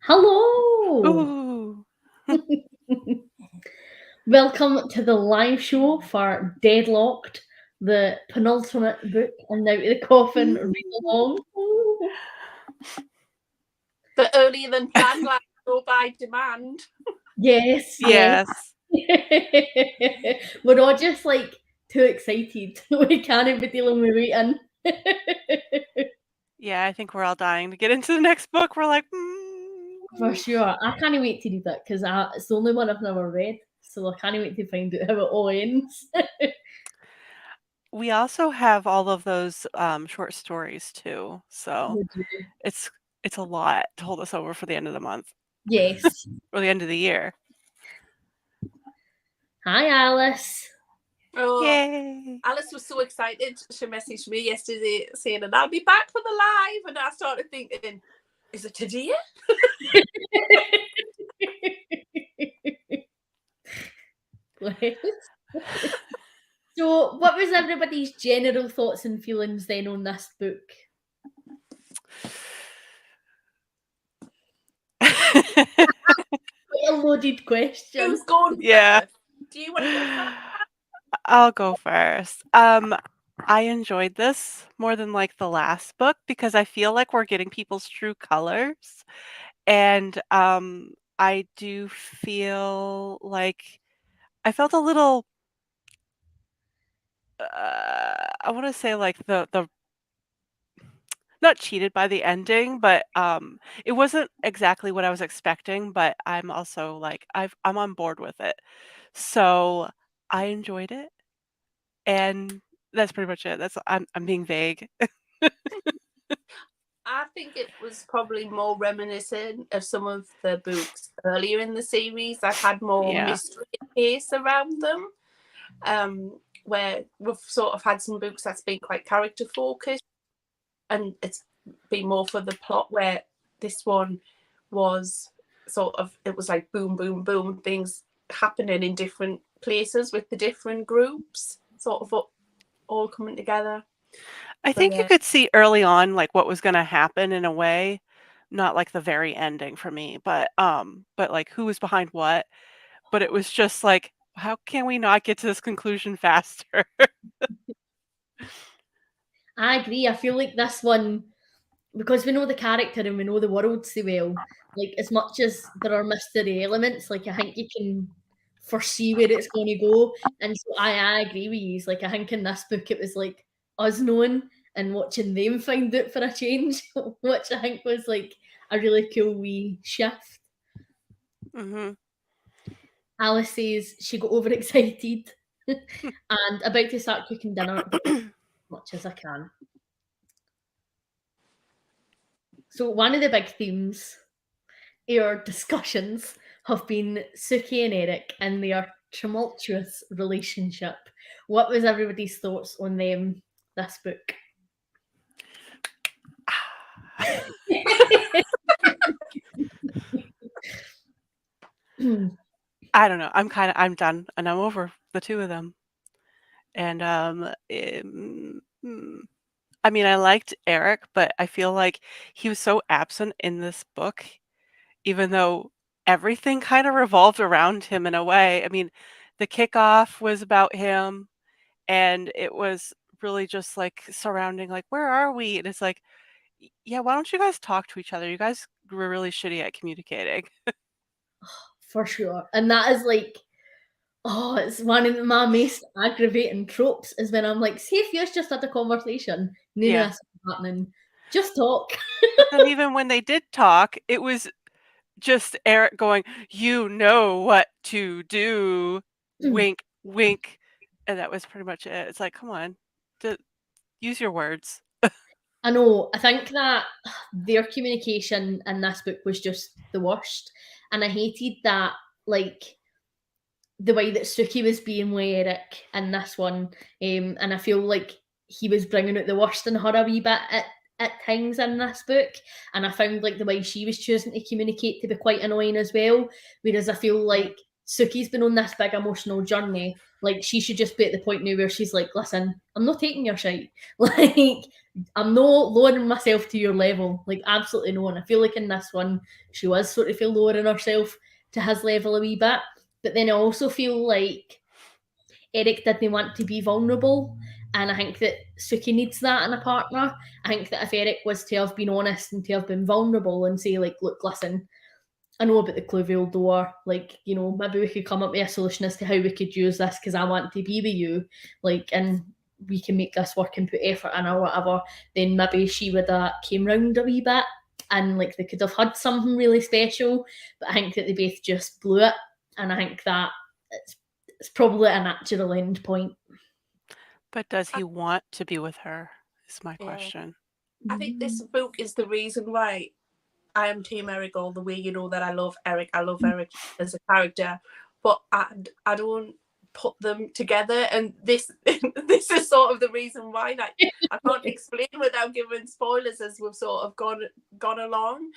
Hello! Ooh. Welcome to the live show for Deadlocked, the penultimate book in Out of the Coffin read along. But earlier than planned, like go by demand. Yes. Yes. We're all just like too excited. We can't be dealing with waiting. Yeah, I think we're all dying to get into the next book. We're like, For sure. I can't wait to read it because it's the only one I've never read. So I can't wait to find out how it all ends. We also have all of those short stories too. So We do. it's a lot to hold us over for the end of the month Yes. or the end of the year. Hi, Alice. Oh, Yay! Alice was so excited. She messaged me yesterday saying, and I'll be back for the live. And I started thinking, is it today? So, what was everybody's general thoughts and feelings then on this book? Quite a loaded question. Who's going Yeah. first? Do you want to go first? I'll go first. I enjoyed this more than like the last book because I feel like we're getting people's true colors. And I do feel like I felt a little I want to say like the not cheated by the ending, but it wasn't exactly what I was expecting, but I'm also like I'm on board with it. So I enjoyed it. And that's pretty much it. I'm being vague. I think it was probably more reminiscent of some of the books earlier in the series that had more Yeah. mystery and pace around them. Where we've sort of had some books that's been quite character focused and it's been more for the plot, where this one was sort of, it was like boom, boom, boom, things happening in different places with the different groups sort of all coming together. I So, think you yeah. could see early on like what was gonna happen in a way, not like the very ending for me, but like who was behind what. But it was just like, how can we not get to this conclusion faster? I agree. I feel like this one, because we know the character and we know the world so well, like as much as there are mystery elements, like I think you can foresee where it's going to go. And so I agree with you. Like I think in this book it was like us knowing and watching them find out for a change, which I think was like a really cool wee shift. Hmm. Alice says she got overexcited and about to start cooking dinner as much as I can. So one of the big themes our discussions have been Sookie and Eric and their tumultuous relationship. What was everybody's thoughts on them this book? I don't know. I'm done and I'm over the two of them. And I mean, I liked Eric, but I feel like he was so absent in this book, even though everything kind of revolved around him in a way. I mean, the kickoff was about him, and it was really just like surrounding, like, where are we? And it's like, yeah, why don't you guys talk to each other? You guys were really shitty at communicating. For sure. And that is like, oh, it's one of my most aggravating tropes is when I'm like, see if you just had a conversation, none Yeah. of this is happening. Just talk. But then even when they did talk, it was just Eric going, "You know what to do." Wink, wink. And that was pretty much it. It's like, come on, use your words. I know. I think that their communication in this book was just the worst. And I hated that, like, the way that Suki was being with Eric in this one. And I feel like he was bringing out the worst in her a wee bit at times in this book. And I found like the way she was choosing to communicate to be quite annoying as well. Whereas I feel like Suki's been on this big emotional journey. Like, she should just be at the point now where she's like, listen, I'm not taking your shite. Like, I'm not lowering myself to your level. Like, absolutely no. And I feel like in this one, she was sort of feel lowering herself to his level a wee bit. But then I also feel like Eric didn't want to be vulnerable. And I think that Suki needs that in a partner. I think that if Eric was to have been honest and to have been vulnerable and say, like, look, listen, I know about the Clueville door. Like, you know, maybe we could come up with a solution as to how we could use this because I want to be with you. Like, and we can make this work and put effort in or whatever. Then maybe she would have came round a wee bit and like they could have had something really special. But I think that they both just blew it. And I think that it's probably a natural end point. But does he want to be with her? Is my Yeah. question. I think this book is the reason why I am Team Eric all the way. You know that I love Eric. I love Eric as a character, but I don't put them together. And this this is sort of the reason why. Like, I can't explain without giving spoilers as we've sort of gone along.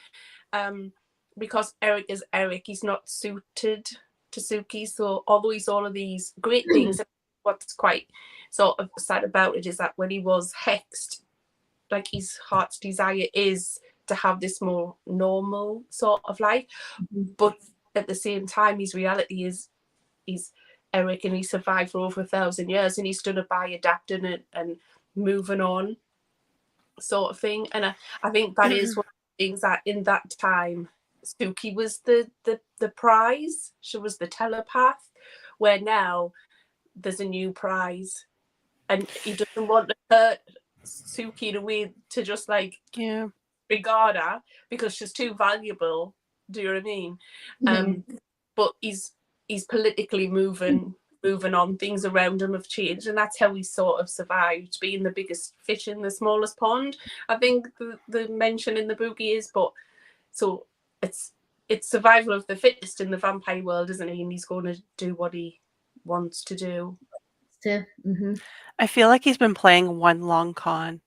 Because Eric is Eric. He's not suited to Sookie. So although he's all of these great things, what's quite sort of sad about it is that when he was hexed, like his heart's desire is to have this more normal sort of life, but at the same time his reality is he's Eric and he survived for over 1,000 years and he stood up by adapting it and moving on sort of thing. And I think that is one of the things that in that time Sookie was the prize. She was the telepath, where now there's a new prize and he doesn't want to hurt Sookie in a way to just like regard her because she's too valuable. Do you know what I mean? But he's politically moving on. Things around him have changed, and that's how he sort of survived, being the biggest fish in the smallest pond. I think the mention in the book is, but so it's survival of the fittest in the vampire world, isn't he? And he's going to do what he wants to do. I feel like he's been playing one long con.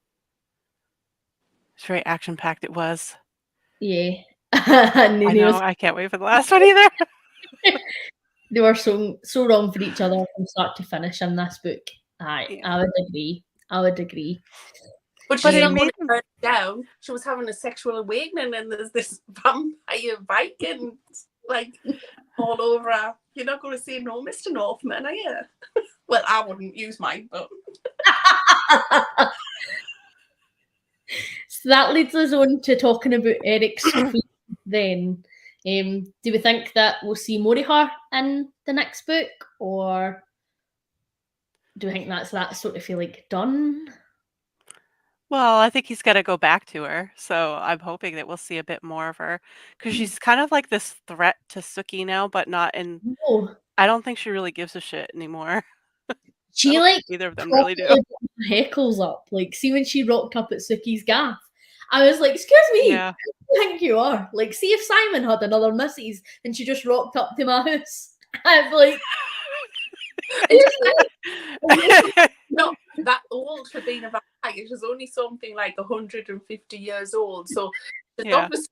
It's very action-packed, it was. Yeah. I know, I can't wait for the last one either. They were so wrong for each other from start to finish in this book. I would agree. But she's not going to turn it down. She was having a sexual awakening and there's this vampire Viking like all over her. You're not going to say no, Mr. Northman, are you? Well, I wouldn't use mine, but... So that leads us on to talking about Eric's queen then. Do we think that we'll see more of her in the next book, or do we think that's that sort of feel like done? Well, I think he's got to go back to her, so I'm hoping that we'll see a bit more of her because she's kind of like this threat to Sookie now, but not in. No. I don't think she really gives a shit anymor. She like either of them really do. Heckles up, like see when she rocked up at Sookie's gaff. I was like, excuse me, Yeah. who do you think you are? Like, see if Simon had another missus and she just rocked up to my house. I'm like, not that old for being a vampire. She's only something like 150 years old. So she's obviously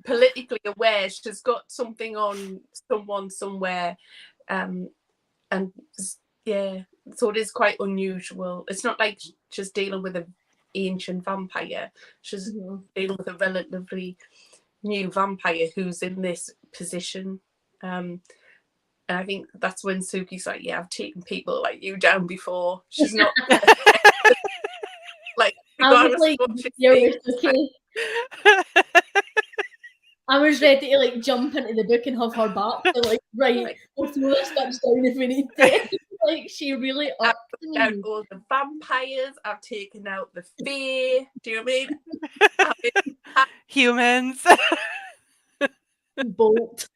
politically aware. She's got something on someone somewhere. And yeah, so it is quite unusual. It's not like she's dealing with an ancient vampire. She's dealing with a relatively new vampire who's in this position. And I think that's when Sookie's like, yeah, I've taken people like you down before. She's not like, I was like, you're okay. I was ready to like jump into the book and have her back. So like, right, we'll throw this bitch down if we need to. Like, she really upped me. I've taken out all the vampires. I've taken out the fae. Do you know what I mean? Humans. Bolt.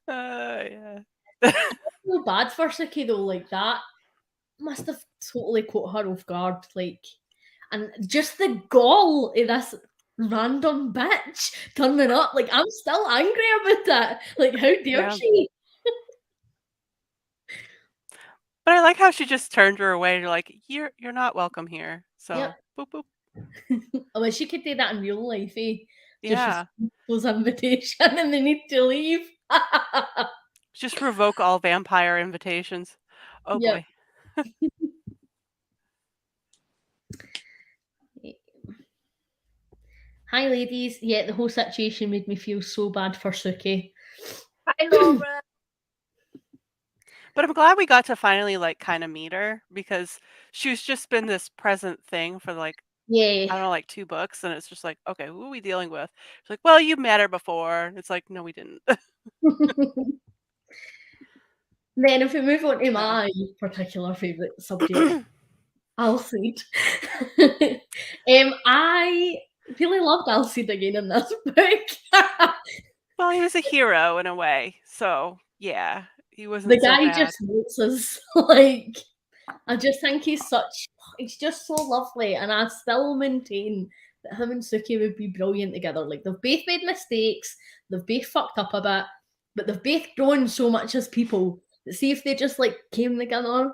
Yeah. I feel bad for Sookie though. Like that must have totally caught her off guard. Like, and just the gall of this random bitch turning up. Like, I'm still angry about that. Like, how dare she? But I like how she just turned her away. You're like, you're not welcome here. So boop boop. I wish she could do that in real life, eh? Yeah. Just people's invitation and they need to leave. Just revoke all vampire invitations. Oh Yep. boy. Hi, ladies. Yeah, the whole situation made me feel so bad for Sookie. Hi, Laura. But I'm glad we got to finally like kind of meet her, because she's just been this present thing for like, I Yeah. don't know, like 2 books, and it's just like, okay, who are we dealing with? She's like, well, you met her before. It's like, no, we didn't. Then if we move on to my particular favourite subject, Alcide. I really loved Alcide again in this book. Well, he was a hero in a way, so yeah, he The wasn't so guy bad. just hates us. Like, I just think he's just so lovely, and I still maintain that him and Suki would be brilliant together. Like, they've both made mistakes, they've both fucked up a bit, but they've both grown so much as people that, see, if they just like came together,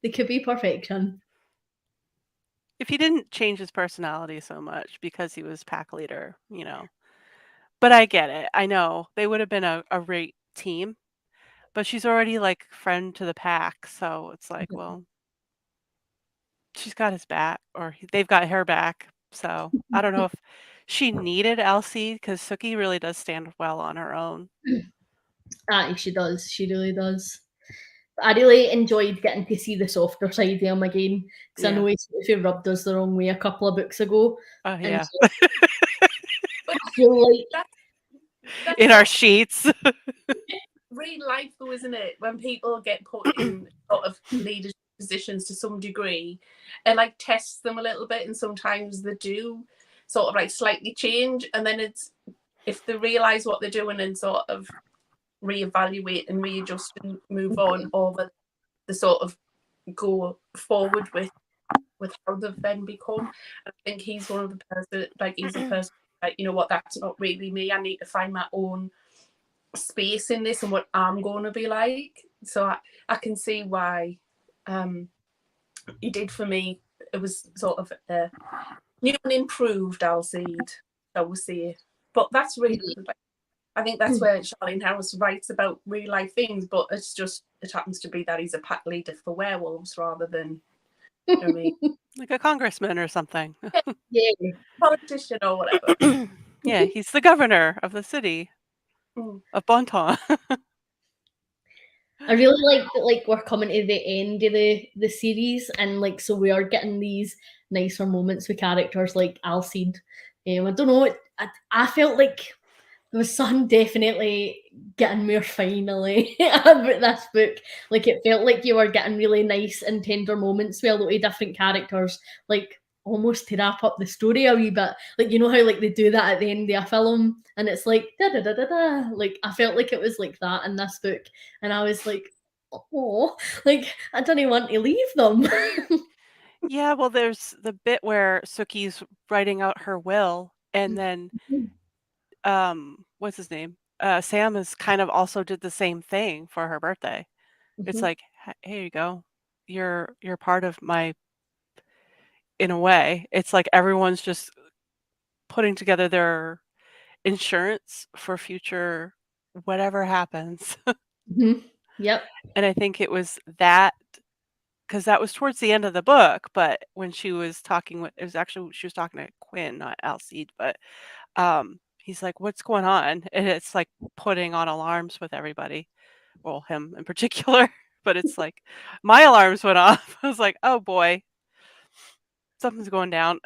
they could be perfection. If he didn't change his personality so much because he was pack leader, you know. But I get it. I know they would have been a great team, but she's already like friend to the pack, so it's like, well, she's got his back, or they've got her back. So I don't know if she needed Elsie, because Sookie really does stand well on her own. She does. She really does. I really enjoyed getting to see the softer side of him again, because I Yeah. know he rubbed us the wrong way a couple of books ago. Oh And yeah, so I feel like That's in our not sheets. real life, though, isn't it? When people get put in sort of leadership positions to some degree, it like tests them a little bit, and sometimes they do sort of like slightly change, and then it's, if they realise what they're doing and sort of reevaluate and readjust and move on, or whether they sort of go forward with how they've then become. I think he's one of the person, like he's a person like, you know what, that's not really me. I need to find my own space in this and what I'm going to be like. So I can see why he did for me. It was sort of a new and improved Alcide, I would say. But that's really, like, I think that's where Charlene Harris writes about real life things, but it's just, it happens to be that he's a pack leader for werewolves rather than, you know what I mean, Like a congressman or something. yeah. politician or whatever. Yeah, he's the governor of the city of Bonton. I really like that, like, we're coming to the end of the series, and like, so we are getting these nicer moments with characters like Alcide. I don't know, I felt like there was something definitely getting more finally about this book. Like, it felt like you were getting really nice and tender moments with a lot of different characters, like almost to wrap up the story a wee bit. Like, you know how like they do that at the end of a film, and it's like da da da da da. Like, I felt like it was like that in this book, and I was like, oh, like I didn't want to leave them. Yeah, well, there's the bit where Sookie's writing out her will, and then what's his name? Sam has kind of also did the same thing for her birthday. It's like, here you go. You're part of my, in a way. It's like everyone's just putting together their insurance for future whatever happens. Yep. And I think it was that, because that was towards the end of the book, but when she was talking with, it was actually, she was talking to Quinn, not Alcide, but he's like, what's going on? And it's like putting on alarms with everybody. Well, him in particular, but it's like my alarms went off. I was like, oh boy, something's going down.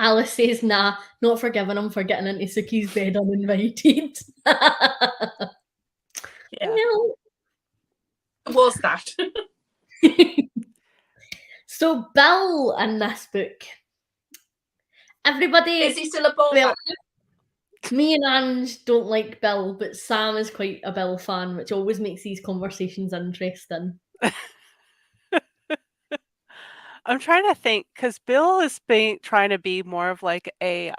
Alice says, nah, not forgiving him for getting into Suki's bed uninvited. Yeah. No. Was that? So Bill in this book, everybody, Is he still a ball? well, me and Ange don't like Bill, but Sam is quite a Bill fan, which always makes these conversations interesting. I'm trying to think, because Bill is trying to be more of like a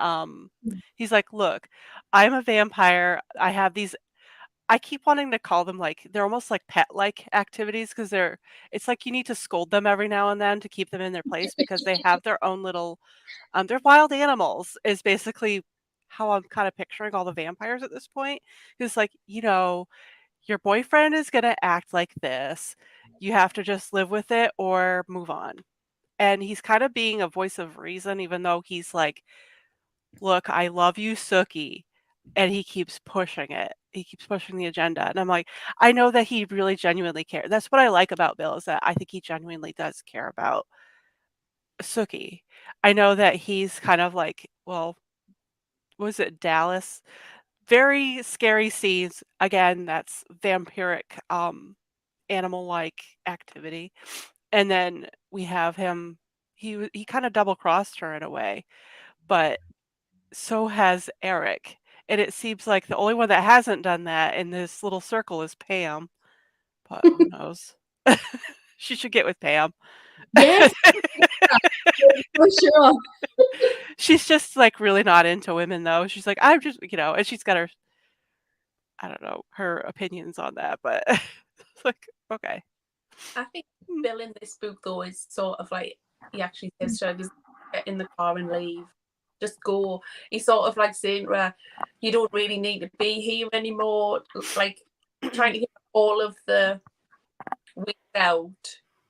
he's like, look, I'm a vampire. I have these, I keep wanting to call them like, they're almost like pet like activities, because it's like you need to scold them every now and then to keep them in their place, because they have their own little they're wild animals, is basically how I'm kind of picturing all the vampires at this point. It's like, your boyfriend is going to act like this. You have to just live with it or move on. And he's kind of being a voice of reason, even though he's like, look, I love you, Sookie. And he keeps pushing it. He keeps pushing the agenda. And I'm like, I know that he really genuinely cares. That's what I like about Bill, is that I think he genuinely does care about Sookie. I know that he's kind of like, well, was it Dallas? Very scary scenes. Again, that's vampiric, animal-like activity. And then we have him, he kind of double-crossed her in a way, but so has Eric. And it seems like the only one that hasn't done that in this little circle is Pam, but who knows? She should get with Pam. Yes, for sure. She's just, like, really not into women, though. She's like, "I'm just," and she's got her, I don't know, her opinions on that, but it's like, okay. I think Bill in this book, though, is sort of like, he actually says to her, just get in the car and leave. Just go. He's sort of like saying to her, you don't really need to be here anymore. Like, trying to get all of the weeks out.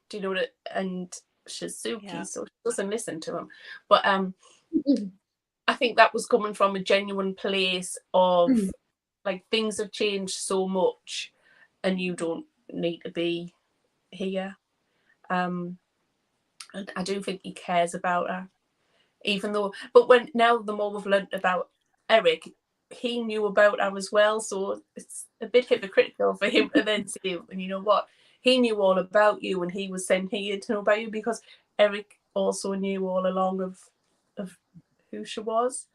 Do you know what? And she's Sookie, so she doesn't listen to him. But I think that was coming from a genuine place of like, things have changed so much and you don't need to be here. And I do think he cares about her, even though, but now the more we've learnt about Eric, he knew about her as well, so it's a bit hypocritical for him to then say, and you know what, he knew all about you and he was sent here to know about you, because Eric also knew all along of who she was.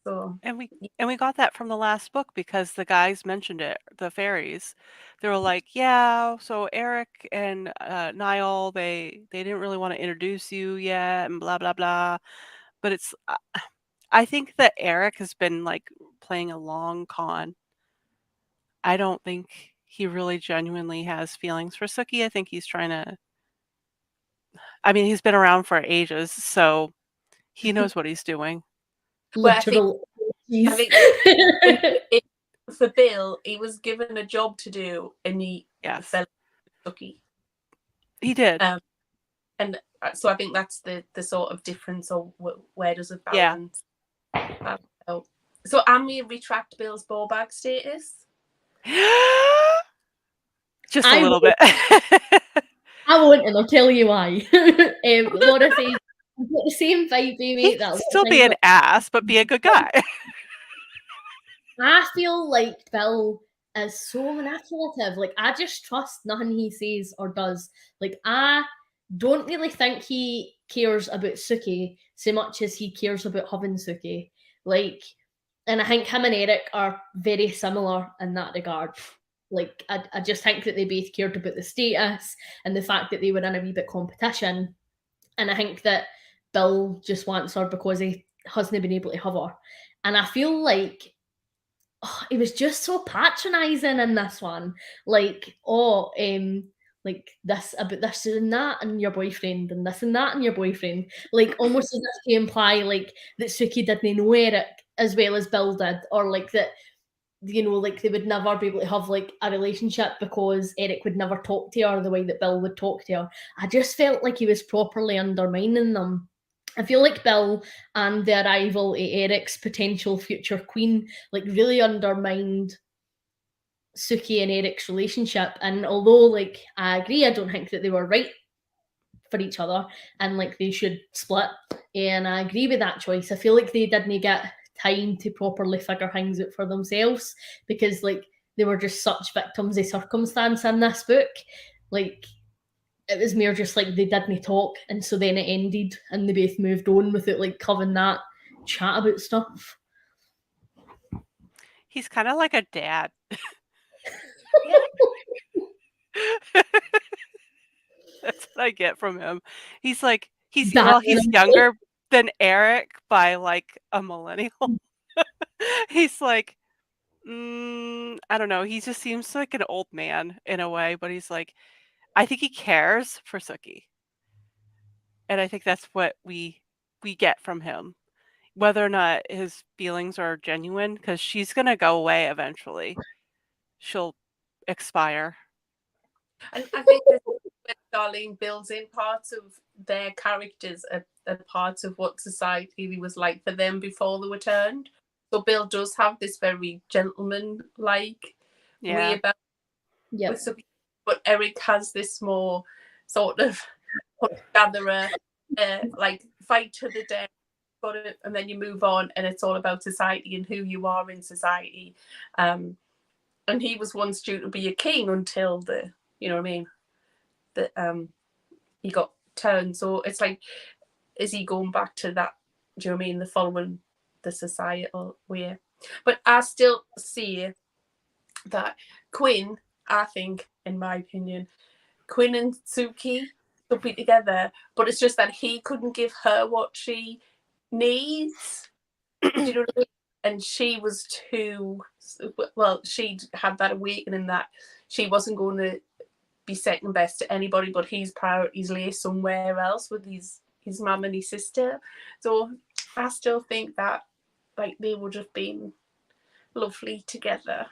So And we got that from the last book, because the guys mentioned it, the fairies. They were like, yeah, so Eric and Niall, they didn't really want to introduce you yet, and blah blah blah. But it's I think that Eric has been like playing a long con. I don't think he really genuinely has feelings for Sookie. I think he's trying to, I mean, he's been around for ages, so he knows what he's doing. Literal. I think for Bill, he was given a job to do, and he fell Sookie. He did. And so I think that's the sort of difference, or where does it balance? Yeah. So am we retract Bill's ball bag status? Just a little bit. I won't, and I'll tell you why. Laura says, I've got the same vibe, mate. He'd still be an ass, but be a good guy. I feel like Bill is so manipulative. Like, I just trust nothing he says or does. Like, I don't really think he cares about Sookie so much as he cares about having Sookie. Like, and I think him and Eric are very similar in that regard. Like, I just think that they both cared about the status and the fact that they were in a wee bit competition. And I think that Bill just wants her because he hasn't been able to have her. And I feel like it was just so patronising in this one. Like, like this about this and that and your boyfriend, and this and that and your boyfriend. Like, almost as if to imply like that Sookie didn't know Eric as well as Bill did, or like that, like they would never be able to have like a relationship because Eric would never talk to her the way that Bill would talk to her. I just felt like he was properly undermining them. I feel like Bill and the arrival of Eric's potential future queen like really undermined Sookie and Eric's relationship. And although like I agree, I don't think that they were right for each other and like they should split. And I agree with that choice. I feel like they didn't get time to properly figure things out for themselves, because like they were just such victims of circumstance in this book. Like, it was more just like they didn't talk, and so then it ended and they both moved on without like having that chat about stuff. He's kind of like a dad. That's what I get from him. He's like, he's younger than Eric by like a millennial. He's like, I don't know. He just seems like an old man in a way, but he's like, I think he cares for Sookie. And I think that's what we get from him. whether or not his feelings are genuine, because she's going to go away eventually. She'll expire. And I think this is where Darlene builds in parts of their characters, a part of what society was like for them before they were turned. So Bill does have this very gentleman-like way about with Sookie, but Eric has this more sort of gatherer, like fight to the death, and then you move on, and it's all about society and who you are in society. And he was once due to be a king until the, you know what I mean, that he got turned. So it's like, is he going back to that? Do you know what I mean? The following the societal way. But I still see that Quinn, I think, in my opinion, Quinn and Sookie could be together, but it's just that he couldn't give her what she needs. Do you know what I mean? And she was too, well, she'd had that awakening that she wasn't going to be second best to anybody, but his priorities lay somewhere else with his mum and his sister. So I still think that like they would have been lovely together.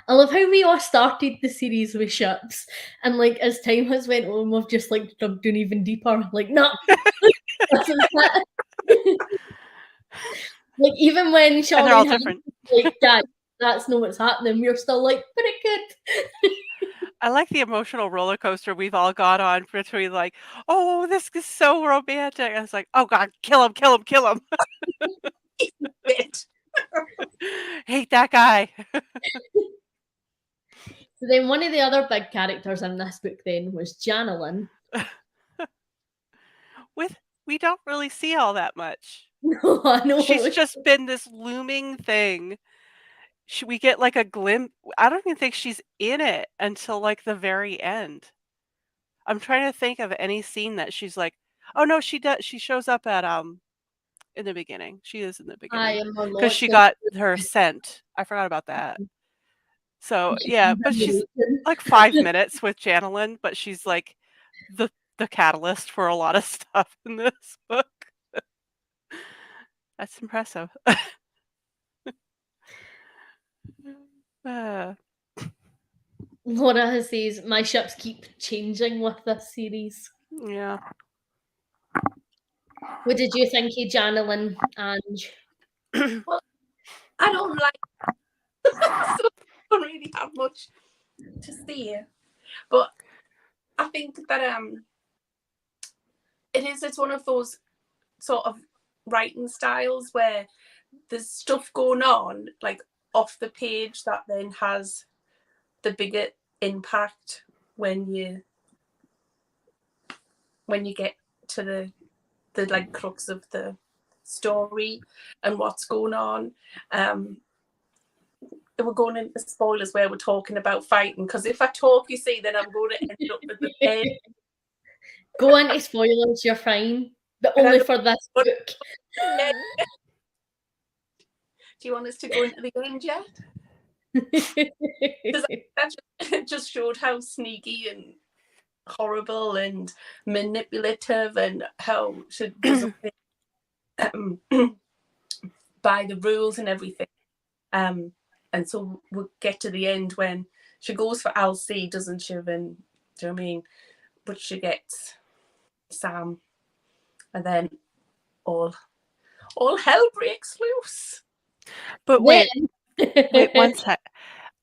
I love how we all started the series with ships, and like as time has went on, we've just like dug down even deeper. Like, nah, like even when Sean And they're all and different. like, Dad, that's not what's happening. We're still like, but it could. I like the emotional roller coaster we've all got on between like, oh, this is so romantic. And it's like, oh God, kill him, kill him, kill him. Hate that guy. So then one of the other big characters in this book then was Janelyn. We don't really see all that much. No, I know. She's just been this looming thing. We get like a glimpse. I don't even think she's in it until like the very end. I'm trying to think of any scene that she's like, oh no, she does. She shows up at in the beginning. She is in the beginning because she got her scent. I forgot about that. So yeah, but she's like 5 minutes with Janelyn, but she's like the catalyst for a lot of stuff in this book. That's impressive. Laura says, my ships keep changing with this series. Yeah. What did you think of Janelyn, Ange? Well, I don't like so I don't really have much to say. But I think that it's one of those sort of writing styles where there's stuff going on like off the page that then has the bigger impact when you get to the like crux of the story and what's going on. We're going into spoilers where we're talking about fighting, because if I talk, you see, then I'm going to end up with the end. Go into spoilers, you're fine, but only for this book. Do you want us to go into the end yet? That just showed how sneaky and horrible and manipulative and how she doesn't by the rules and everything. And so we'll get to the end when she goes for Alcee, doesn't she? And do you know what I mean? But she gets Sam, and then all hell breaks loose. But wait, one sec.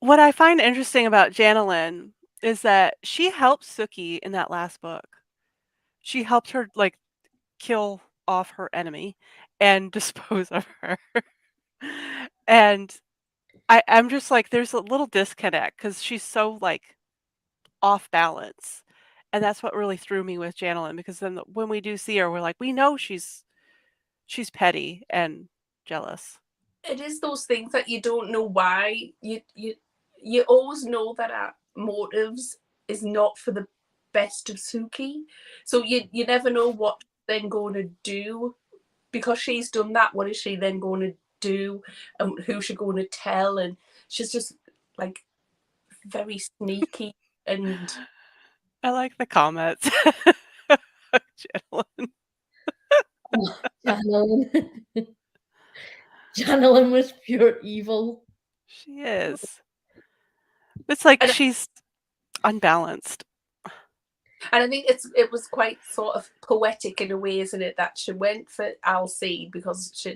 What I find interesting about Janelyn is that she helped Sookie in that last book. She helped her like kill off her enemy and dispose of her. And I'm just like, there's a little disconnect because she's so like off balance. And that's what really threw me with Janelyn, because then when we do see her, we're like, we know she's petty and jealous. It is those things that you don't know why. You always know that our motives is not for the best of Sookie. So you never know what they're going to do, because she's done that. What is she then going to do, and who's she going to tell? And she's just like very sneaky. And I like the comments. Janelyn. Janelin. Janelin was pure evil. She is. It's like And- she's unbalanced. And I think it was quite sort of poetic in a way, isn't it, that she went for Alcide because do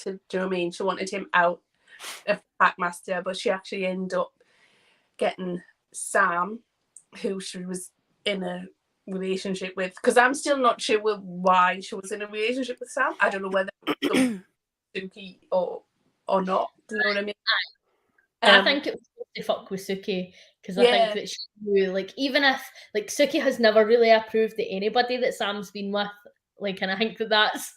you know what I mean? She wanted him out of Packmaster, but she actually ended up getting Sam, who she was in a relationship with. Because I'm still not sure why she was in a relationship with Sam. I don't know whether it was Sookie or not. Do you know what I mean? I think it was supposed to fuck with Sookie because I think that she knew, like, even if, like, Sookie has never really approved to anybody that Sam's been with, like, and I think that that's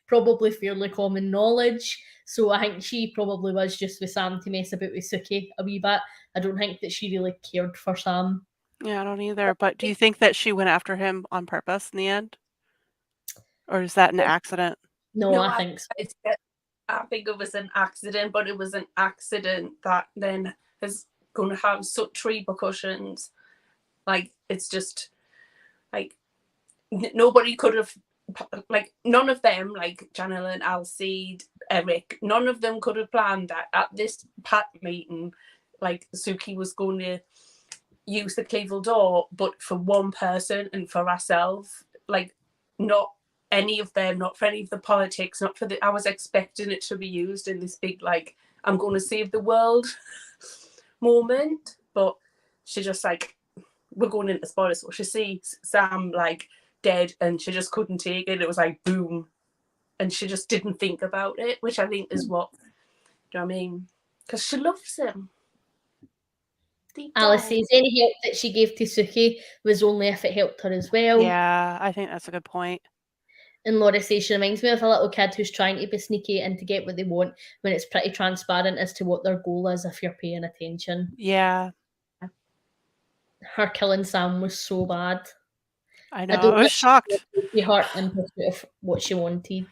probably fairly common knowledge. So I think she probably was just with Sam to mess about with Sookie a wee bit. I don't think that she really cared for Sam. Yeah, I don't either. But do you think that she went after him on purpose in the end? Or is that an accident? No, I think so. I think it was an accident, but it was an accident that then is going to have such repercussions. Like, it's just, like, nobody could have, like, none of them, like Janelle and Alcide, Eric, none of them could have planned that at this Pat meeting, like, Sookie was going to use the Cleveland door, but for one person and for ourselves, like, not any of them, not for any of the politics, not for I was expecting it to be used in this big, like, I'm going to save the world moment, but she just, like, we're going into spoilers, so she sees Sam, like, dead, and she just couldn't take it. It was like, boom. And she just didn't think about it, which I think is what, do you know what I mean? Because she loves him. Alice says any help that she gave to Sookie was only if it helped her as well. Yeah, I think that's a good point. And Laura says she reminds me of a little kid who's trying to be sneaky and to get what they want when it's pretty transparent as to what their goal is if you're paying attention. Yeah. Her killing Sam was so bad. I know. I was shocked. She hurt in pursuit of what she wanted.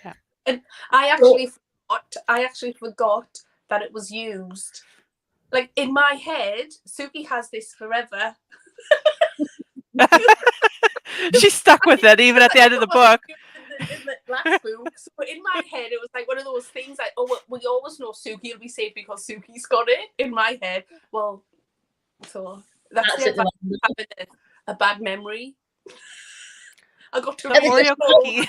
Yeah. And I actually forgot that it was used. Like, in my head, Sookie has this forever. She's stuck with it even at the end of the book. In the last book, so in my head, it was like one of those things like, oh, we always know Sookie will be safe because Sookie's got it. In my head, well, so that's it. Having a bad memory. I got to Oreo cookie.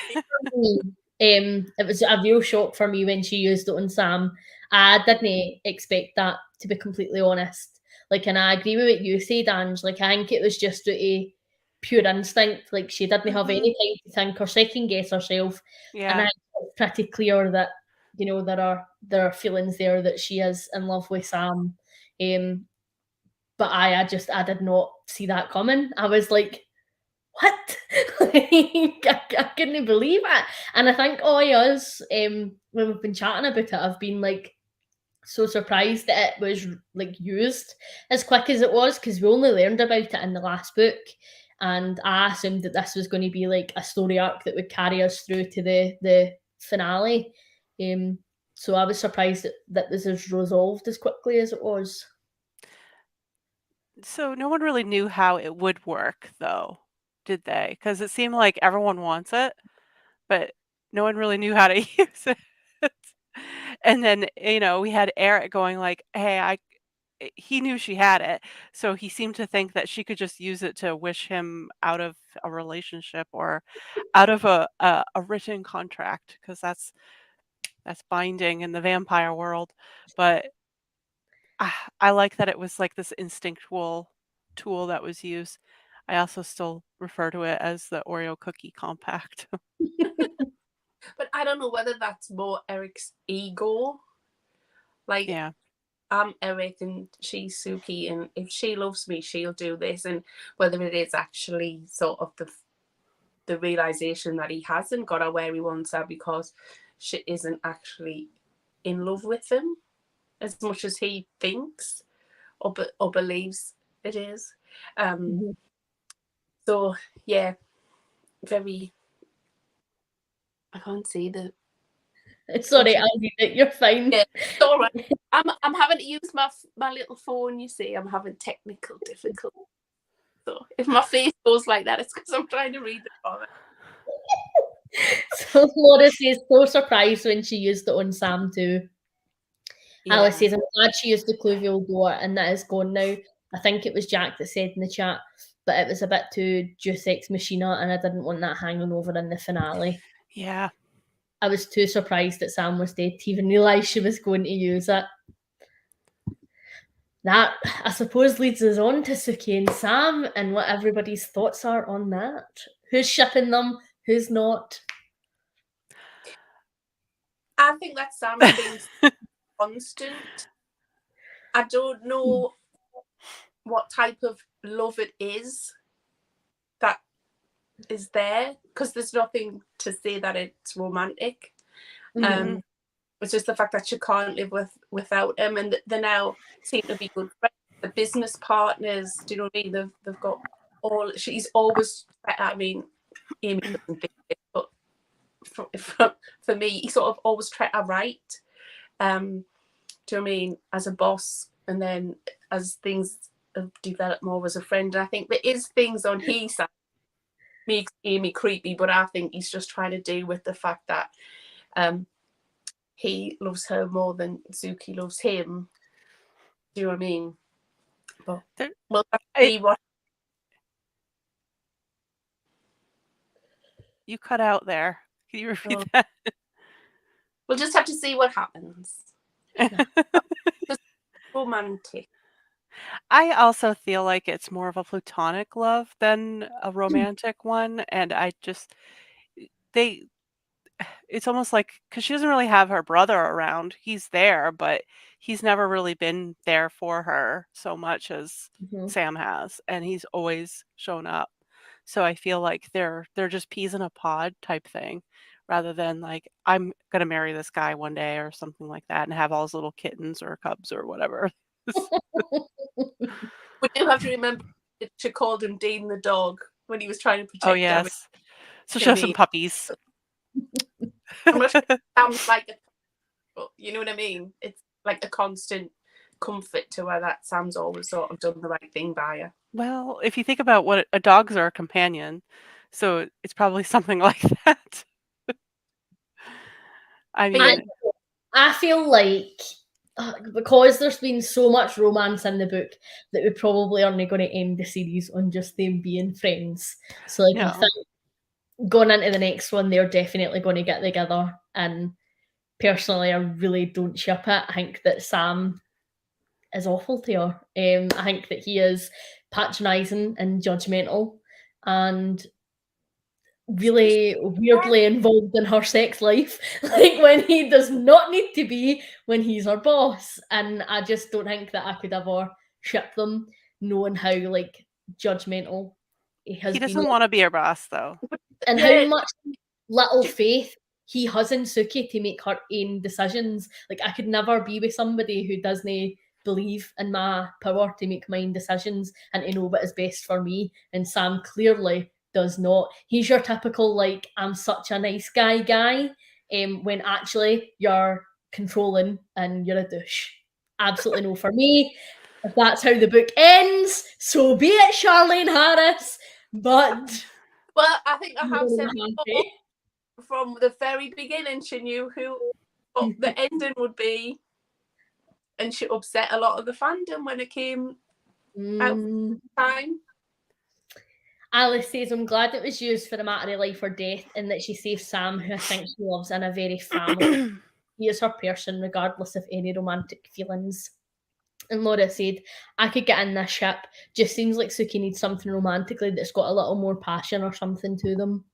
It was a real shock for me when she used it on Sam. I didn't expect that, to be completely honest. Like, and I agree with what you said, Ange. Like, I think it was just a pure instinct. Like, she didn't have any time to think or second guess herself. Yeah. And I think it's pretty clear that, you know, there are feelings there that she is in love with Sam. But I did not see that coming. I was like, what? I couldn't believe it. And I think all of us, when we've been chatting about it, I've been like so surprised that it was like used as quick as it was, because we only learned about it in the last book. And I assumed that this was going to be like a story arc that would carry us through to the finale. So I was surprised that this is resolved as quickly as it was. So no one really knew how it would work, though, did they? Because it seemed like everyone wants it, but no one really knew how to use it. And then, you know, we had Eric going like, hey, he knew she had it, so he seemed to think that she could just use it to wish him out of a relationship or out of a written contract, because that's binding in the vampire world. But I like that it was like this instinctual tool that was used. I also still refer to it as the Oreo cookie compact. But I don't know whether that's more Eric's ego. Like, Yeah. I'm Eric and she's Sookie, and if she loves me, she'll do this. And whether it is actually sort of the realization that he hasn't got her where he wants her because she isn't actually in love with him as much as he thinks or believes it is. So yeah, very. I can't see the. Sorry, I'll read it. You're fine. Yeah, it's all right. I'm having to use my little phone. You see, I'm having technical difficulties. So if my face goes like that, it's because I'm trying to read the comment. So Laura says, so surprised when she used it on Sam too. Alice says, I'm glad she used the Cluvial door and that is gone now. I think it was Jack that said in the chat, but it was a bit too Deus Ex Machina and I didn't want that hanging over in the finale. Yeah. I was too surprised that Sam was dead to even realise she was going to use it. That, I suppose, leads us on to Sookie and Sam and what everybody's thoughts are on that. Who's shipping them? Who's not? I think that Sam's been constant. I don't know what type of love it is that is there, because there's nothing to say that it's romantic. Mhm. It's just the fact that she can't live without him, and they now seem to be good friends, the business partners. Do you know what I mean? They've got all. She's always. I mean, Amy doesn't think it, but for me, he sort of always treat her right. Do you know what I mean? As a boss, and then as things have developed more as a friend. And I think there is things on his side makes Amy creepy, but I think he's just trying to deal with the fact that he loves her more than Sookie loves him. Do you know what I mean? But we'll have to see what. You cut out there. Can you repeat that? We'll just have to see what happens. Just romantic. I also feel like it's more of a platonic love than a romantic one, and it's almost like, because she doesn't really have her brother around. He's there, but he's never really been there for her so much as Sam has, and he's always shown up. So I feel like they're just peas in a pod type thing, rather than like, I'm gonna marry this guy one day or something like that and have all his little kittens or cubs or whatever. We do have to remember that she called him Dean the dog when he was trying to protect Oh yes. So she has some puppies. I'm not sure it sounds like you know what I mean? It's like a constant comfort to her that Sam's always sort of done the right thing by her. Well, if you think about what a dogs are, a companion, so it's probably something like that. I mean, I feel like because there's been so much romance in the book that we probably aren't going to end the series on just them being friends. So like, I think going into the next one, they're definitely going to get together. And personally, I really don't ship it. I think that Sam is awful to her. I think that he is patronising and judgmental and really weirdly involved in her sex life, like when he does not need to be, when he's her boss. And I just don't think that I could ever ship them, knowing how like judgmental he has been. He doesn't want to be her boss though. And how much little faith he has in Sookie to make her own decisions. Like, I could never be with somebody who doesn't believe in my power to make my own decisions and to know what is best for me. And Sam clearly does not. He's your typical, like, I'm such a nice guy, when actually you're controlling and you're a douche. Absolutely no for me. If that's how the book ends, so be it, Charlene Harris. But well, I think I have said before, from the very beginning, she knew what the ending would be, and she upset a lot of the fandom when it came out time. Alice says, I'm glad it was used for a matter of life or death, and that she saves Sam, who I think she loves, in a very family. He is her person, regardless of any romantic feelings. And Laura said, I could get in this ship. Just seems like Sookie needs something romantically that's got a little more passion or something to them.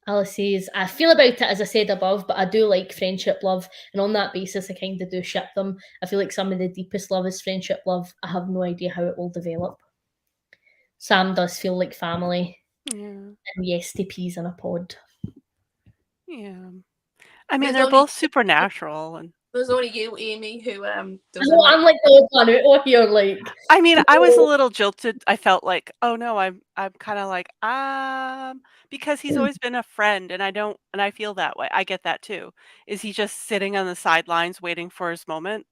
Alice says, I feel about it as I said above, but I do like friendship love, and on that basis I kind of do ship them. I feel like some of the deepest love is friendship love. I have no idea how it will develop. Sam does feel like family. Yeah. And yes, to peas in a pod. Yeah. I mean, they're both supernatural, and there's only you, Amy, who doesn't I'm like the old one out here, like. I mean, I was a little jilted. I felt like, oh no, I'm kind of like, because he's always been a friend, and I feel that way. I get that too. Is he just sitting on the sidelines waiting for his moment?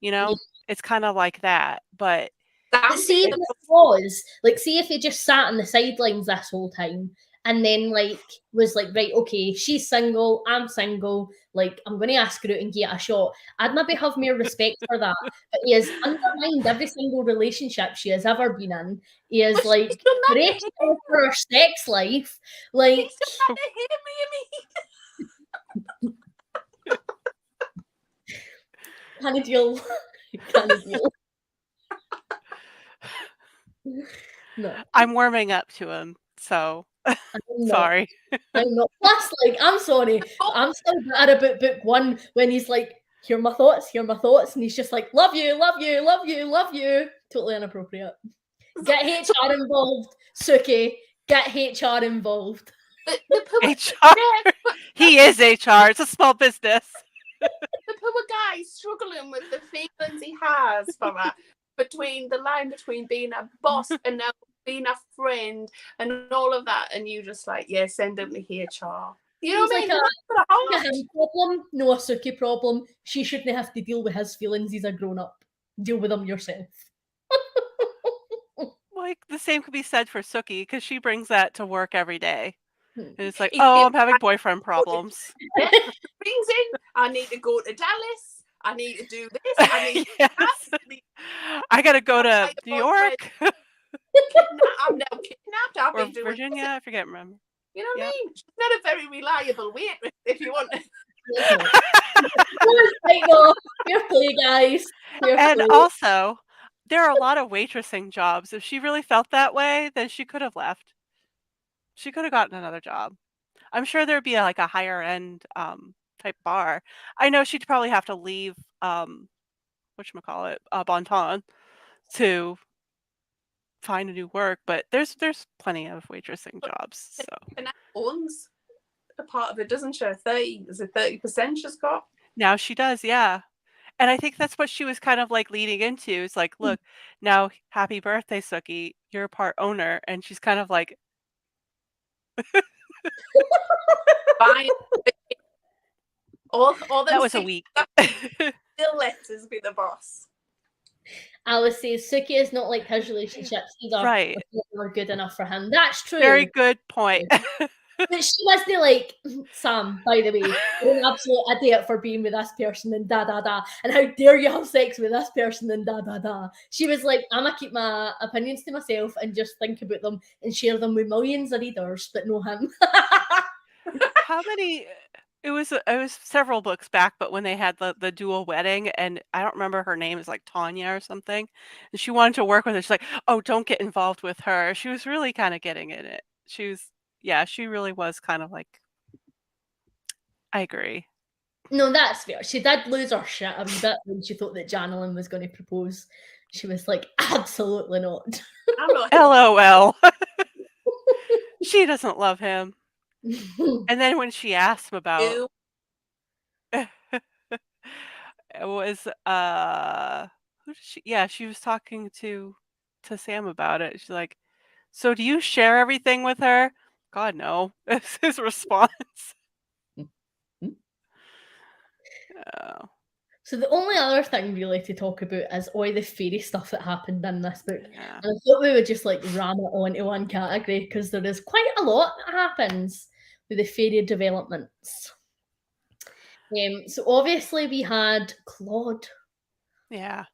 You know, it's kind of like that. But see if it was like, see if he just sat on the sidelines this whole time and then like was like, right, okay, she's single, I'm single, like I'm going to ask her out and get a shot. I'd maybe have more respect for that. But he has undermined every single relationship she has ever been in. He is But like she's done that to bereft him. her for her sex life. Like, She's done that to him, Amy. can deal. Can deal. No, I'm warming up to him, so I'm not. sorry. I'm not. Plus, like, I'm sorry, but I'm still bitter about book one when he's like, here are my thoughts, and he's just like, love you, love you, love you, love you. Totally inappropriate. Get HR involved, Sookie. Get HR involved. The poor, HR. yeah, but He is HR. It's a small business. the poor guy struggling with the feelings he has for that, between the line between being a boss and now being a friend and all of that, and you just like, yeah, send him to HR. You know Seems what I mean? like That's a harsh. him problem, no a Sookie problem. She shouldn't have to deal with his feelings. He's a grown up. Deal with them yourself. Like the same could be said for Sookie because she brings that to work every day. Hmm. And it's like, If oh, you- I'm having boyfriend problems. Yeah, brings in, I need to go to Dallas. I need to do this. I need to Yes. that. I gotta go to My New boyfriend York I'm now kidnapped. I've or been doing Virginia. I forget. Remember? You know what Yep. I mean? She's not a very reliable waitress, if you want. Right, no, fair play, guys. Fair And play. also, there are a lot of waitressing jobs. If she really felt that way, then she could have left. She could have gotten another job. I'm sure there'd be like a higher end type bar. I know she'd probably have to leave whatchamacallit, Bonton to find a new work, but there's plenty of waitressing jobs. So And that owns a part of it, doesn't she? 30% she's got. now she does, yeah. And I think that's what she was kind of like leading into. It's like, look, now happy birthday, Sookie. You're a part owner. And she's kind of like, Fine. All that them was a six week. still lets us be the boss. Alice says Sookie is not like his relationships either. Right. Were good enough for him. That's true. Very good point. But she must be like, Sam, by the way, you're an absolute idiot for being with this person and da da da. And how dare you have sex with this person and da da da. She was like, I'm gonna keep my opinions to myself and just think about them and share them with millions of readers, but no him. How many? It was several books back, but when they had the dual wedding, and I don't remember her name is like Tanya or something, and she wanted to work with her. She's like, "Oh, don't get involved with her." She was really kind of getting in it. She really was kind of like. I agree. No, that's fair. She did lose her shit a wee bit when she thought that Janelin was going to propose. She was like, absolutely not. I'm not. LOL. She doesn't love him. And then when she asked him about You. it was who did she she was talking to Sam about it. She's like, "So do you share everything with her?" God no. Is his response. Oh. So the only other thing really to talk about is all the fairy stuff that happened in this book. Yeah. And I thought we would just like ram it onto one category because there is quite a lot that happens with the fairy developments. So obviously we had Claude. Yeah.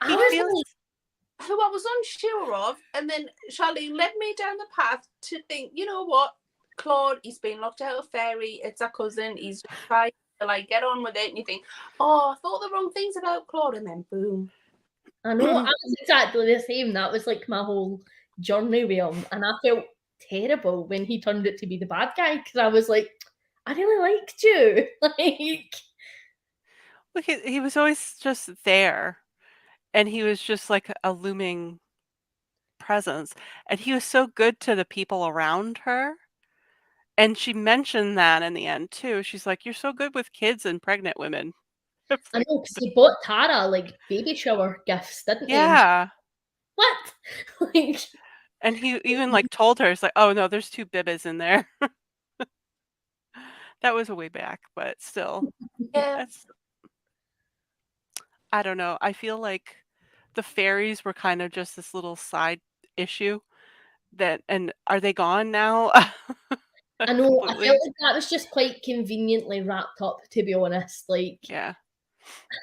I He was feels like, Who I was unsure of, and then Charlene led me down the path to think, you know what, Claude, he's been locked out of fairy, it's a cousin, he's just trying to like get on with it, and you think, oh, I thought the wrong things about Claude, and then boom. I know, I was exactly the same. That was like my whole journey with him. And I felt terrible when he turned out to be the bad guy because I was like, I really liked you. Like, look, he was always just there, and he was just like a looming presence, and he was so good to the people around her. And she mentioned that in the end too. She's like, "You're so good with kids and pregnant women." It's I like, know, because he bought Tara like baby shower gifts, didn't he? And yeah. what? Like, And he even like told her, it's like, "Oh no, there's 2 bibas in there." That was a way back, but still, Yeah. that's I don't know. I feel like the fairies were kind of just this little side issue that, and are they gone now? I know, I Completely. felt like that was just quite conveniently wrapped up, to be honest. Like, Yeah.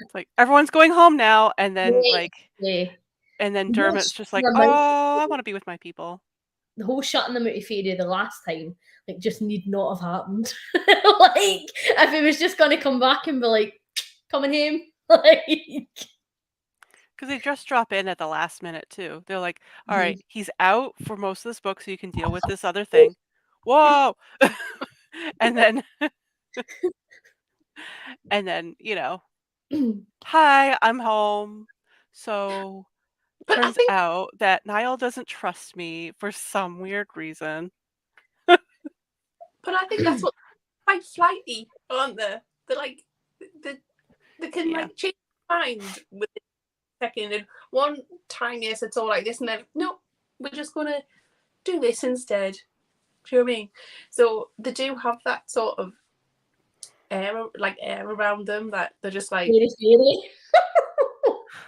It's like everyone's going home now, and then yeah. and then The whole Dermot's just like, shutting them out- oh, I want to be with my people. the whole shutting them out of Fairy the last time, like, just need not have happened. Like, if he was just gonna come back and be like, coming home, like, Because they just drop in at the last minute too. They're like, all right, he's out for most of this book, so you can deal with this other thing. Whoa. and then you know, hi, I'm home. So But I turns think, out that Niall doesn't trust me for some weird reason. but I think that's what quite flighty, aren't they? They're like they can Yeah. like change their mind within a second. And one time, yes, it's all like this, and then no, we're just gonna do this instead. Do you know what I mean? So they do have that sort of air around them that they're just like, Fairy.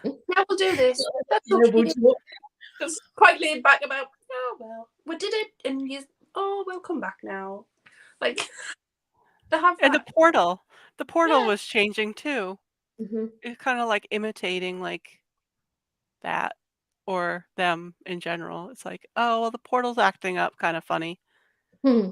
yeah, we'll do this. That's Terrible okay. joke. It's quite laid back about, oh well, we did it, and we'll come back now. Like they have And that. the portal Yeah. was changing too. Mhm. It's kind of like imitating like that or them in general. It's like, oh, well, the portal's acting up, kind of funny. Hmm.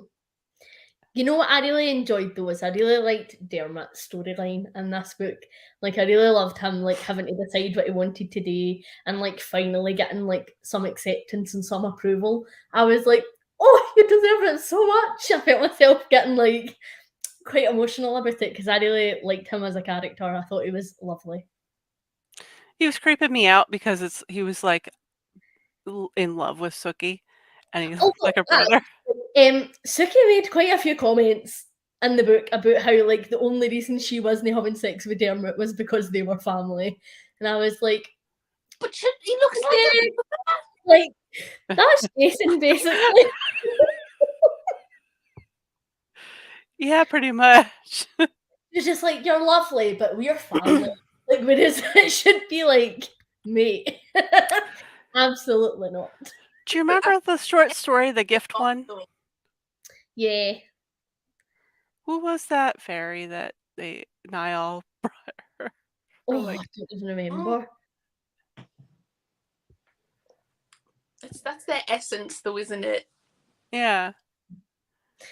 You know what I really enjoyed though is I really liked Dermot's storyline in this book. Like I really loved him like having to decide what he wanted to do and like finally getting like some acceptance and some approval. I was like, oh, you deserve it so much. I felt myself getting like quite emotional about it because I really liked him as a character. I thought he was lovely. He was creeping me out because he was like in love with Sookie, and he's like a brother. Sookie made quite a few comments in the book about how like the only reason she wasn't having sex with Dermot was because they were family, and I was like, But he looks like that's Jason basically. Yeah, pretty much. It's just like you're lovely, but we're family. Like, it should be like mate. Absolutely not. Do you remember the short story, The Gift one? Yeah. Who was that fairy that Niall brought her? Oh, like, I don't even remember. That's their essence, though, isn't it? yeah.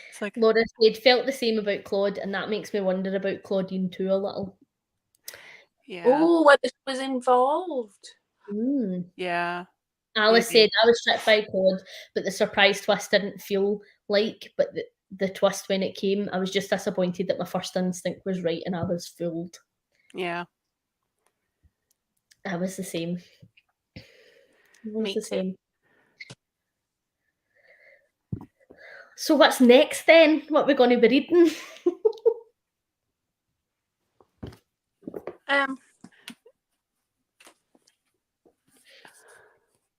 It's like Laura said felt the same about Claude, and that makes me wonder about Claudine too a little. yeah. Oh, whether she was involved. Yeah. Alice Maybe. said I was tricked by Claude, but the surprise twist didn't feel like. But the twist when it came, I was just disappointed that my first instinct was right, and I was fooled. Yeah. I was the same. Me too. So what's next then? What we're going to be reading?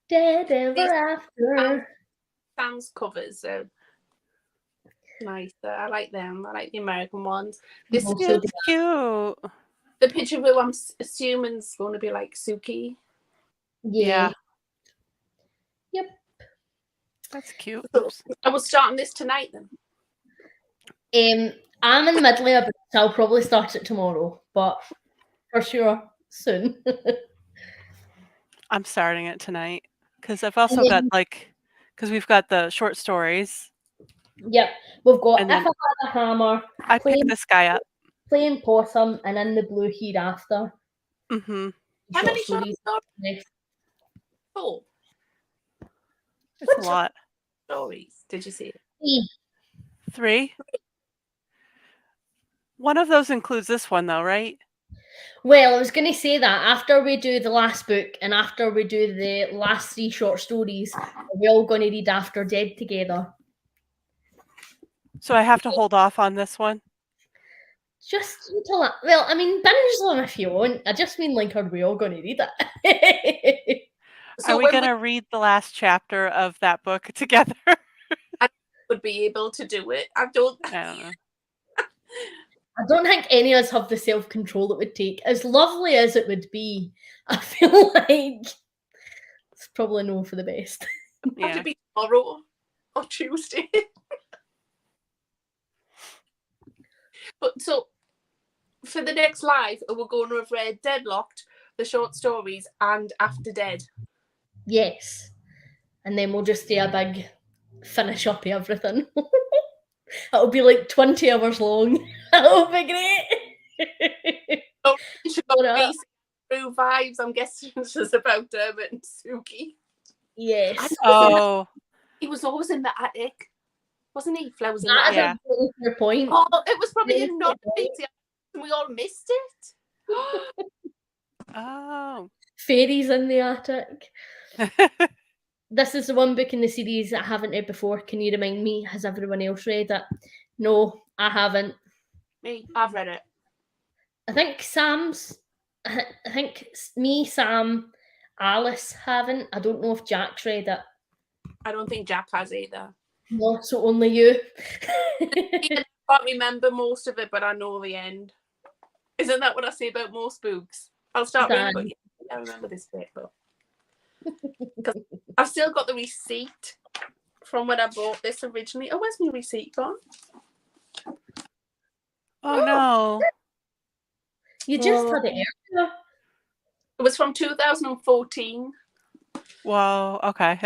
Dead Ever After. Sam's covers are nice. I like them. I like the American ones. This is cute. The picture of who I'm assuming is going to be like Sookie. Yeah. Yep. That's cute. I was starting this tonight then. I'm in the middle of it, so I'll probably start it tomorrow, but for sure soon. I'm starting it tonight because I've also got because we've got the short stories. Yep, we've got If I Had a Hammer. I picked this guy up. Playing Possum and In the Blue Hereafter. Mm-hmm. How many short stories? 4. It's a lot. Stories did you see? 3. One of those includes this one, though, right? Well, I was going to say that after we do the last book and after we do the last 3 short stories, we're all going to read After Dead together. So I have to hold off on this one? Just until well, I mean, binge them if you want. I just mean, like, are we all going to read it? Are we going to read the last chapter of that book together? I would be able to do it. I don't know. I don't think any of us have the self-control it would take. As lovely as it would be, I feel like it's probably no for the best. I have to be tomorrow or Tuesday. But so for the next live, we're going to have read Deadlocked, the short stories, and After Dead. Yes. And then we'll just do a big finish up of everything. It'll be like 20 hours long. That'll be great. So you should go What through vibes. I'm guessing it's just about Dermot and Sookie. Yes. Oh, He was always in the attic, wasn't he? Flowers in the That attic. is Yeah. a really fair point. Oh, it was probably Really a not fair point. and we all missed it. oh. Fairies in the attic. This is the one book in the series that I haven't read before. Can you remind me? Has everyone else read it? No, I haven't. Me, I've read it. I think me, Sam, Alice haven't. I don't know if Jack's read it. I don't think Jack has either. No, so only you. I can't remember most of it, but I know the end. Isn't that what I say about most books? I'll start reading, but yeah, I remember this bit. But I've still got the receipt from when I bought this originally. Oh, where's my receipt gone? Oh no. You just had it earlier. It was from 2014. Whoa. Okay.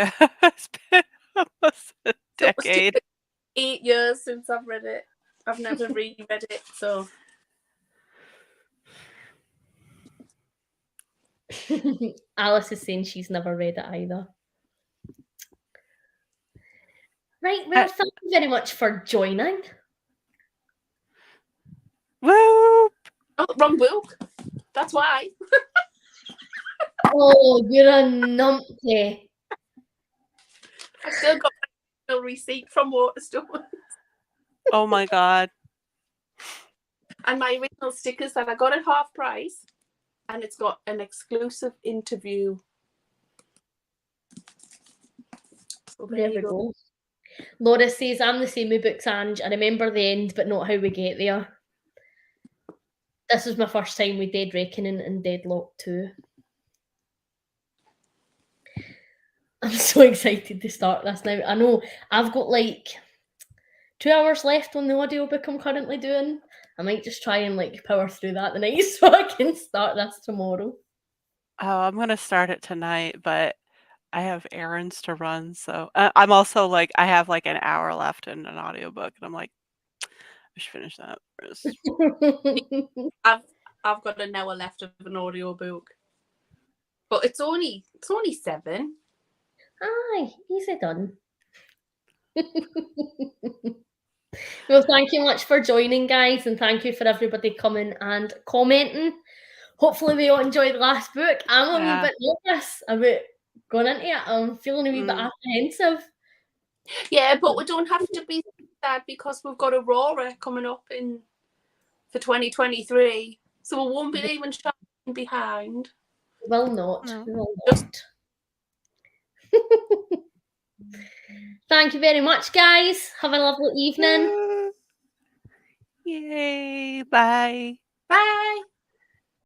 It's been almost a So it was decade. 8 years since I've read it. I've never really read it, so Alice is saying she's never read it either. Right, well, thank you very much for joining. Woo! oh, wrong book. That's why. Oh, you're a numpty. I've still got my receipt from Waterstone Oh my god. and my original stickers that I got at half price, and it's got an exclusive interview. So There we go. Laura says, I'm the same with books, Ange. I remember the end, but not how we get there. This was my first time with Dead Reckoning and Deadlocked-Out. I'm so excited to start this now. I know I've got like 2 hours left on the audiobook I'm currently doing. I might just try and like power through that tonight so I can start this tomorrow. Oh, I'm gonna start it tonight, but I have errands to run, so I'm also like I have like an hour left in an audiobook, and I'm like, I should finish that first. I've got an hour left of an audiobook, but it's only 7. Aye, easy done. Well, thank you much for joining, guys, and thank you for everybody coming and commenting. Hopefully we all enjoyed the last book. I'm a wee bit nervous about going into it. I'm feeling a wee bit apprehensive. Yeah, but we don't have to be sad because we've got Aurora coming up for 2023, so we won't be leaving Charlene behind. We will not. No. We will not. Thank you very much, guys. Have a lovely evening. Yay! Bye. Bye.